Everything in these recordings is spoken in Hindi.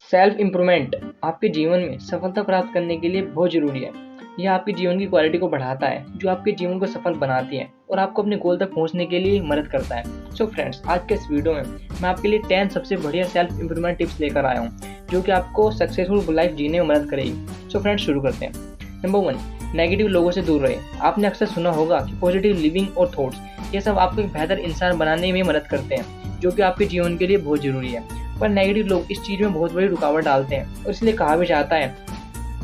सेल्फ इम्प्रूवमेंट आपके जीवन में सफलता प्राप्त करने के लिए बहुत ज़रूरी है। यह आपके जीवन की क्वालिटी को बढ़ाता है, जो आपके जीवन को सफल बनाती है और आपको अपने गोल तक पहुंचने के लिए मदद करता है। सो फ्रेंड्स, आज के इस वीडियो में मैं आपके लिए 10 सबसे बढ़िया सेल्फ इम्प्रूवमेंट टिप्स लेकर आया हूं, जो कि आपको सक्सेसफुल लाइफ जीने में मदद करेगी। सो फ्रेंड्स, शुरू करते हैं। नंबर 1, नेगेटिव लोगों से दूर रहे। आपने अक्सर सुना होगा कि पॉजिटिव लिविंग और थॉट्स ये सब आपको एक बेहतर इंसान बनाने में मदद करते हैं, जो कि आपके जीवन के लिए बहुत ज़रूरी है। पर नेगेटिव लोग इस चीज़ में बहुत बड़ी रुकावट डालते हैं और इसलिए कहा भी जाता है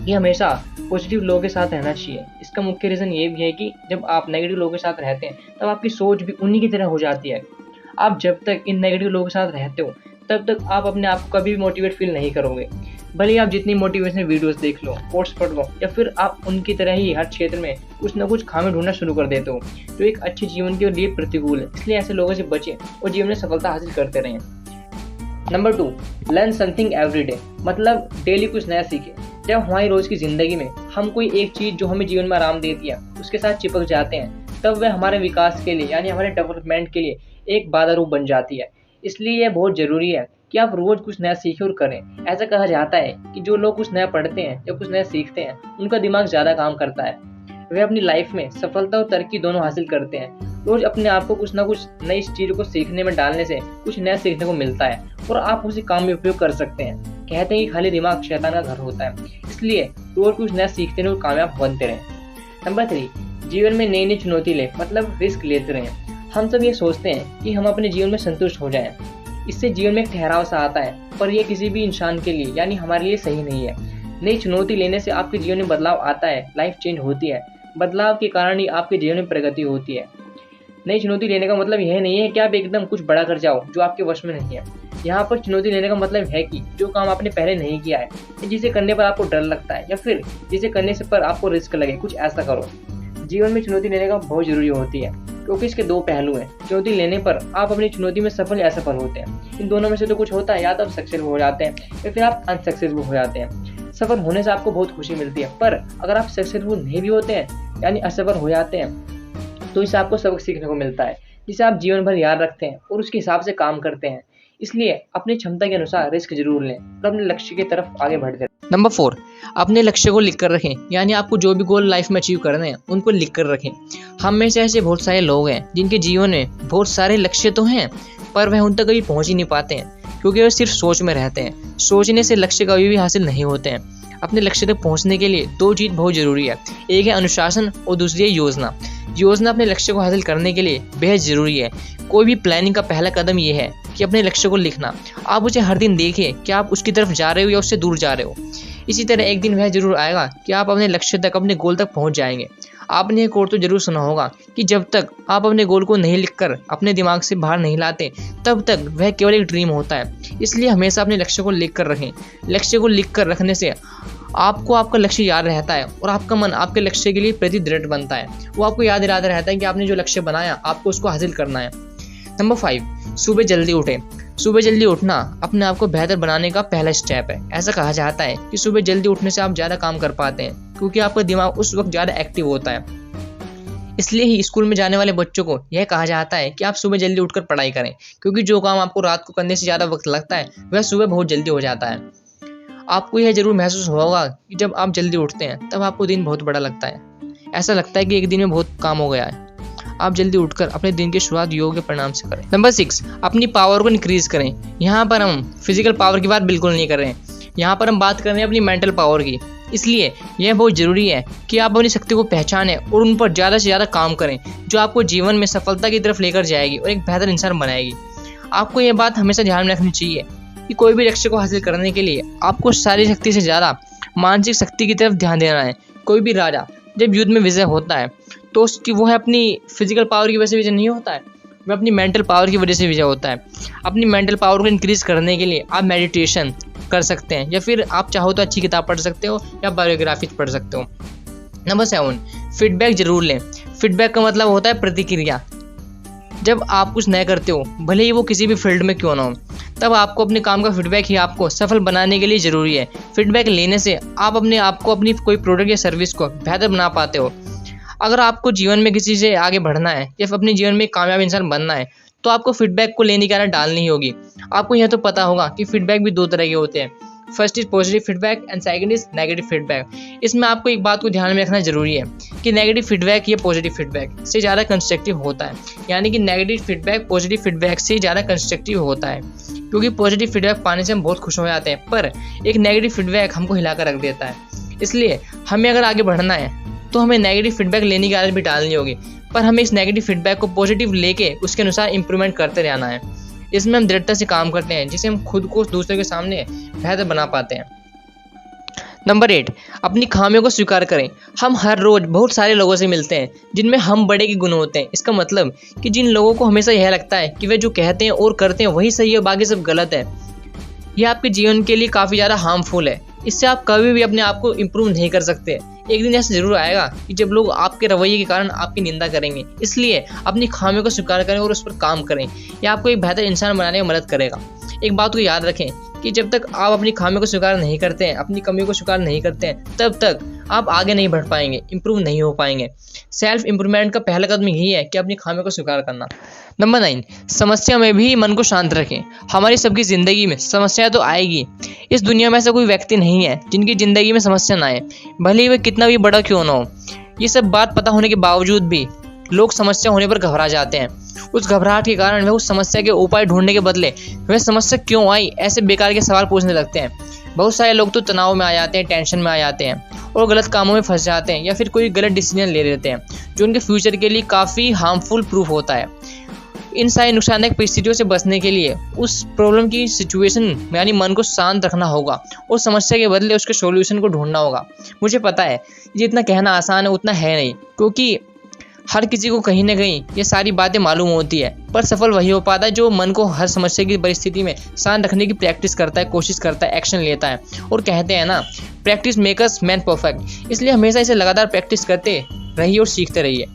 कि हमेशा पॉजिटिव लोगों के साथ रहना चाहिए। इसका मुख्य रीज़न ये भी है कि जब आप नेगेटिव लोगों के साथ रहते हैं तब आपकी सोच भी उन्हीं की तरह हो जाती है। आप जब तक इन नेगेटिव लोगों के साथ रहते हो तब तक आप अपने आप को कभी भी मोटिवेट फील नहीं करोगे। भले ही आप जितनी मोटिवेशनल वीडियोस देख लो, कोर्स पढ़ लो, या फिर आप उनकी तरह ही हर क्षेत्र में कुछ ना कुछ खामी ढूंढना शुरू कर देते हो, जो एक अच्छे जीवन के लिए प्रतिकूल है। इसलिए ऐसे लोगों से बचें और जीवन में सफलता हासिल करते रहें। Number 2, learn something every day, मतलब डेली कुछ नया सीखें। जब हमारी रोज की जिंदगी में हम कोई एक चीज जो हमें जीवन में आराम देती है उसके साथ चिपक जाते हैं, तब वह हमारे विकास के लिए यानी हमारे डेवलपमेंट के लिए एक बाधा रूप बन जाती है। इसलिए यह बहुत जरूरी है कि आप रोज कुछ नया सीखें और करें। ऐसा कहा जाता है कि जो लोग कुछ नया पढ़ते हैं या कुछ नया सीखते हैं उनका दिमाग ज्यादा काम करता है, वे अपनी लाइफ में सफलता और तरक्की दोनों हासिल करते हैं। रोज अपने आप को कुछ ना कुछ नई चीज को सीखने में डालने से कुछ नया सीखने को मिलता है और आप उसे काम में उपयोग कर सकते हैं। कहते हैं कि खाली दिमाग शैतान का घर होता है, इसलिए रोज कुछ नया सीखते रहे और कामयाब बनते रहें। नंबर 3, जीवन में नई नई चुनौती ले, मतलब रिस्क लेते रहें। हम सब ये सोचते हैं कि हम अपने जीवन में संतुष्ट हो जाएं, इससे जीवन में एक ठहराव सा आता है, पर यह किसी भी इंसान के लिए यानी हमारे लिए सही नहीं है। नई चुनौती लेने से आपके जीवन में बदलाव आता है, लाइफ चेंज होती है। बदलाव के कारण ही आपके जीवन में प्रगति होती है। नई चुनौती लेने का मतलब यह नहीं है कि आप एकदम कुछ बड़ा कर जाओ जो आपके वश में नहीं है। यहाँ पर चुनौती लेने का मतलब है कि जो काम आपने पहले नहीं किया है, जिसे करने पर आपको डर लगता है या फिर जिसे करने से पर आपको रिस्क लगे, कुछ ऐसा करो। जीवन में चुनौती लेने का बहुत जरूरी होती है, क्योंकि इसके दो पहलू हैं। चुनौती लेने पर आप अपनी चुनौती में सफल या असफल होते हैं। इन दोनों में से तो कुछ होता है, या तो आप सक्सेसफुल हो जाते हैं या फिर आप अनसक्सेसफुल हो जाते हैं। सफल होने से आपको बहुत खुशी मिलती है, पर अगर आप सक्सेसफुल नहीं भी होते हैं यानी असफल हो जाते हैं, तो इससे आपको सबक सीखने को मिलता है, जिसे आप जीवन भर याद रखते हैं और उसके हिसाब से काम करते हैं। इसलिए अपनी क्षमता के अनुसार रिस्क जरूर लें और अपने लक्ष्य की तरफ आगे बढ़ते रहें। नंबर 4, अपने लक्ष्य को लिख कर रखें, यानी आपको जो भी गोल लाइफ में अचीव करने हैं उनको लिख कर रखें। हम में से ऐसे बहुत सारे लोग हैं जिनके जीवन में बहुत सारे लक्ष्य तो हैं, पर वह उन तक कभी पहुंच ही नहीं पाते हैं, क्योंकि वे सिर्फ सोच में रहते हैं। सोचने से लक्ष्य कभी भी हासिल नहीं होते हैं। अपने लक्ष्य तक पहुंचने के लिए दो चीज़ बहुत जरूरी है, एक है अनुशासन और दूसरी है योजना। योजना अपने लक्ष्य को हासिल करने के लिए बेहद जरूरी है। कोई भी प्लानिंग का पहला कदम यह है कि अपने लक्ष्य को लिखना। आप उसे हर दिन देखें कि आप उसकी तरफ जा रहे हो या उससे दूर जा रहे हो। इसी तरह एक दिन वह जरूर आएगा कि आप अपने लक्ष्य तक, अपने गोल तक पहुंच जाएंगे। आपने एक और तो जरूर सुना होगा कि जब तक आप अपने गोल को नहीं लिखकर अपने दिमाग से बाहर नहीं लाते, तब तक वह केवल एक ड्रीम होता है। इसलिए हमेशा अपने लक्ष्य को लिख कर रखें। लक्ष्य को लिख कर रखने से आपको आपका लक्ष्य याद रहता है और आपका मन आपके लक्ष्य के लिए प्रति दृढ़ बनता है। वो आपको याद इरादा रहता है कि आपने जो लक्ष्य बनाया आपको उसको हासिल करना है। नंबर 5, सुबह जल्दी उठें। सुबह जल्दी उठना अपने आप को बेहतर बनाने का पहला स्टेप है। ऐसा कहा जाता है कि सुबह जल्दी उठने से आप ज़्यादा काम कर पाते हैं, क्योंकि आपका दिमाग उस वक्त ज़्यादा एक्टिव होता है। इसलिए ही स्कूल में जाने वाले बच्चों को यह कहा जाता है कि आप सुबह जल्दी उठकर पढ़ाई करें, क्योंकि जो काम आपको रात को करने से ज़्यादा वक्त लगता है वह सुबह बहुत जल्दी हो जाता है। आपको यह जरूर महसूस होगा कि जब आप जल्दी उठते हैं तब आपको दिन बहुत बड़ा लगता है। ऐसा लगता है कि एक दिन में बहुत काम हो गया है। आप जल्दी उठकर अपने दिन की शुरुआत योग के परिणाम से करें। नंबर 6, अपनी पावर को इंक्रीज करें। यहाँ पर हम फिजिकल पावर की बात बिल्कुल नहीं कर रहे हैं, यहाँ पर हम बात कर रहे हैं अपनी मेंटल पावर की। इसलिए यह बहुत जरूरी है कि आप अपनी शक्ति को पहचानें और उन पर ज़्यादा से ज़्यादा काम करें, जो आपको जीवन में सफलता की तरफ लेकर जाएगी और एक बेहतर इंसान बनाएगी। आपको यह बात हमेशा ध्यान में रखनी चाहिए कि कोई भी लक्ष्य को हासिल करने के लिए आपको शारीरिक शक्ति से ज़्यादा मानसिक शक्ति की तरफ ध्यान देना है। कोई भी राजा जब युद्ध में विजय होता है तो उसकी वो है अपनी फिजिकल पावर की वजह से विजय नहीं होता है, वह अपनी मेंटल पावर की वजह से विजय होता है। अपनी मेंटल पावर को इंक्रीज करने के लिए आप मेडिटेशन कर सकते हैं, या फिर आप चाहो तो अच्छी किताब पढ़ सकते हो या बायोग्राफी पढ़ सकते हो। नंबर 7, फीडबैक जरूर लें। फीडबैक का मतलब होता है प्रतिक्रिया। जब आप कुछ नया करते हो, भले ही वो किसी भी फील्ड में क्यों ना हो, तब आपको अपने काम का फीडबैक ही आपको सफल बनाने के लिए ज़रूरी है। फीडबैक लेने से आप अपने आप को, अपनी कोई प्रोडक्ट या सर्विस को बेहतर बना पाते हो। अगर आपको जीवन में किसी से आगे बढ़ना है या फिर अपने जीवन में एक कामयाब इंसान बनना है, तो आपको फीडबैक को लेने की आदत डालनी ही होगी। आपको यह तो पता होगा कि फीडबैक भी दो तरह के होते हैं, first is positive feedback and second is negative feedback. इसमें आपको एक बात को ध्यान में रखना जरूरी है कि नेगेटिव फीडबैक या पॉजिटिव फीडबैक से ज़्यादा कंस्ट्रक्टिव होता है, यानी कि नेगेटिव फीडबैक पॉजिटिव फीडबैक से ज़्यादा कंस्ट्रक्टिव होता है, क्योंकि पॉजिटिव फीडबैक पाने से हम बहुत खुश हो जाते हैं, पर एक नेगेटिव फीडबैक हमको हिला कर रख देता है। इसलिए हमें अगर आगे बढ़ना है तो हमें नेगेटिव फीडबैक लेने की आदत भी डालनी होगी, पर हमें इस नेगेटिव फीडबैक को पॉजिटिव लेके उसके अनुसार इंप्रूवमेंट करते रहना है। इसमें हम दृढ़ता से काम करते हैं, जिससे हम खुद को दूसरों के सामने बेहतर बना पाते हैं। नंबर 8, अपनी खामियों को स्वीकार करें। हम हर रोज़ बहुत सारे लोगों से मिलते हैं जिनमें हम बड़े के गुण होते हैं। इसका मतलब कि जिन लोगों को हमेशा यह लगता है कि वे जो कहते हैं और करते हैं वही सही है, बाकी सब गलत है, यह आपके जीवन के लिए काफ़ी ज़्यादा हार्मफुल है। इससे आप कभी भी अपने आप को इम्प्रूव नहीं कर सकते। एक दिन ऐसा जरूर आएगा कि जब लोग आपके रवैये के कारण आपकी निंदा करेंगे। इसलिए अपनी खामियों को स्वीकार करें और उस पर काम करें। यह आपको एक बेहतर इंसान बनाने में मदद करेगा। एक बात को याद रखें कि जब तक आप अपनी खामियों को स्वीकार नहीं करते हैं, अपनी कमियों को स्वीकार नहीं करते हैं, तब तक आप आगे नहीं बढ़ पाएंगे, इम्प्रूव नहीं हो पाएंगे। सेल्फ इम्प्रूवमेंट का पहला कदम यही है कि अपनी खामियों को स्वीकार करना। नंबर 9, समस्या में भी मन को शांत रखें। हमारी सबकी ज़िंदगी में समस्या तो आएगी। इस दुनिया में ऐसा कोई व्यक्ति नहीं है जिनकी ज़िंदगी में समस्या ना आए, भले ही वह कितना भी बड़ा क्यों ना हो। ये सब बात पता होने के बावजूद भी लोग समस्या होने पर घबरा जाते हैं। उस घबराहट के कारण वे उस समस्या के उपाय ढूंढने के बदले वह समस्या क्यों आई ऐसे बेकार के सवाल पूछने लगते हैं। बहुत सारे लोग तो तनाव में आ जाते हैं, टेंशन में आ जाते हैं और गलत कामों में फंस जाते हैं, या फिर कोई गलत डिसीजन ले लेते हैं जो उनके फ्यूचर के लिए काफ़ी हार्मफुल प्रूफ होता है। इन सारी नुकसानदायक परिस्थितियों से बचने के लिए उस प्रॉब्लम की सिचुएशन में यानी मन को शांत रखना होगा और समस्या के बदले उसके सॉल्यूशन को ढूंढना होगा। मुझे पता है ये इतना कहना आसान है, उतना है नहीं, क्योंकि हर किसी को कहीं ना कहीं ये सारी बातें मालूम होती है, पर सफल वही हो पाता है जो मन को हर समस्या की परिस्थिति में शांत रखने की प्रैक्टिस करता है, कोशिश करता है, एक्शन लेता है। और कहते हैं ना, प्रैक्टिस मेकर्स मैन परफेक्ट। इसलिए हमेशा इसे लगातार प्रैक्टिस करते रहिए और सीखते रहिए।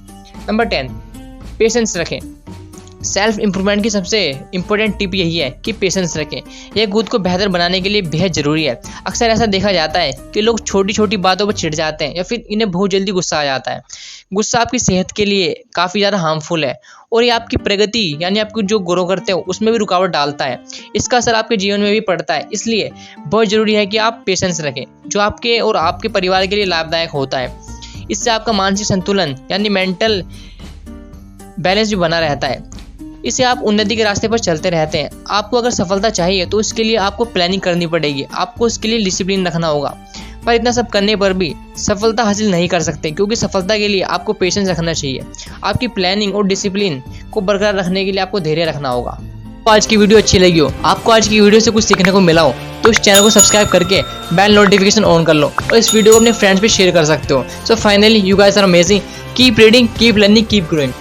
नंबर 10, पेशेंस रखें। सेल्फ इम्प्रूवमेंट की सबसे इम्पोर्टेंट टिप यही है कि पेशेंस रखें। यह खुद को बेहतर बनाने के लिए बेहद ज़रूरी है। अक्सर ऐसा देखा जाता है कि लोग छोटी छोटी बातों पर चिढ़ जाते हैं या फिर इन्हें बहुत जल्दी गुस्सा आ जाता है। गुस्सा आपकी सेहत के लिए काफ़ी ज़्यादा हार्मफुल है और ये आपकी प्रगति यानी आपको जो ग्रो करते हो उसमें भी रुकावट डालता है। इसका असर आपके जीवन में भी पड़ता है। इसलिए बहुत ज़रूरी है कि आप पेशेंस रखें, जो आपके और आपके परिवार के लिए लाभदायक होता है। इससे आपका मानसिक संतुलन यानी मेंटल बैलेंस भी बना रहता है। इससे आप उन्नति के रास्ते पर चलते रहते हैं। आपको अगर सफलता चाहिए तो इसके लिए आपको प्लानिंग करनी पड़ेगी, आपको इसके लिए डिसिप्लिन रखना होगा। पर इतना सब करने पर भी सफलता हासिल नहीं कर सकते, क्योंकि सफलता के लिए आपको पेशेंस रखना चाहिए। आपकी प्लानिंग और डिसिप्लिन को बरकरार रखने के लिए आपको धैर्य रखना होगा। तो आज की वीडियो अच्छी लगी हो, आपको आज की वीडियो से कुछ सीखने को मिला हो, तो इस चैनल को सब्सक्राइब करके बेल नोटिफिकेशन ऑन कर लो और इस वीडियो को अपने फ्रेंड्स पे शेयर कर सकते हो। So finally, you guys are amazing. Keep reading, keep learning, keep growing.